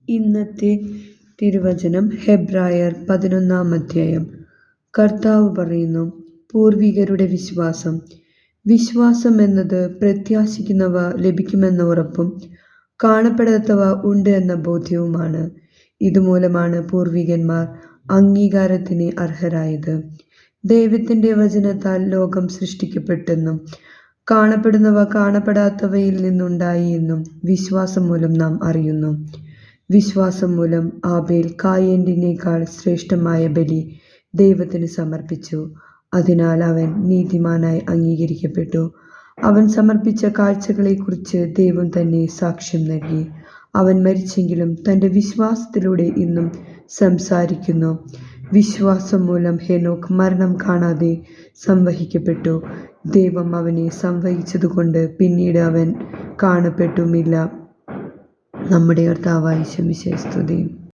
ഇന്നത്തെ തിരുവചനം ഹെബ്രായർ 11-ാം. കർത്താവ് പറയുന്നു, പൂർവികരുടെ വിശ്വാസം. വിശ്വാസം എന്നത് പ്രത്യാശിക്കുന്നവ ലഭിക്കുമെന്ന ഉറപ്പും കാണപ്പെടാത്തവ ഉണ്ട് എന്ന ബോധ്യവുമാണ്. ഇതുമൂലമാണ് പൂർവികന്മാർ അംഗീകാരത്തിന് അർഹരായത്. ദൈവത്തിന്റെ വചനത്താൽ ലോകം സൃഷ്ടിക്കപ്പെട്ടെന്നും കാണപ്പെടുന്നവ കാണപ്പെടാത്തവയിൽ നിന്നുണ്ടായി എന്നും വിശ്വാസം മൂലം നാം അറിയുന്നു. വിശ്വാസം മൂലം ആബേൽ കായീനിനേക്കാൾ ശ്രേഷ്ഠമായ ബലി ദൈവത്തിന് സമർപ്പിച്ചു. അതിനാൽ അവൻ നീതിമാനായി അംഗീകരിക്കപ്പെട്ടു. അവൻ സമർപ്പിച്ച കാഴ്ചകളെക്കുറിച്ച് ദൈവം തന്നെ സാക്ഷ്യം നൽകി. അവൻ മരിച്ചെങ്കിലും തൻ്റെ വിശ്വാസത്തിലൂടെ ഇന്നും സംസാരിക്കുന്നു. വിശ്വാസം മൂലം ഹെനോക്ക് മരണം കാണാതെ സംവഹിക്കപ്പെട്ടു. ദൈവം അവനെ സംവഹിച്ചതുകൊണ്ട് പിന്നീട് അവൻ കാണപ്പെട്ടുമില്ല. നമ്മുടെ കർത്താവായ യേശുവിനെ സ്തുതി.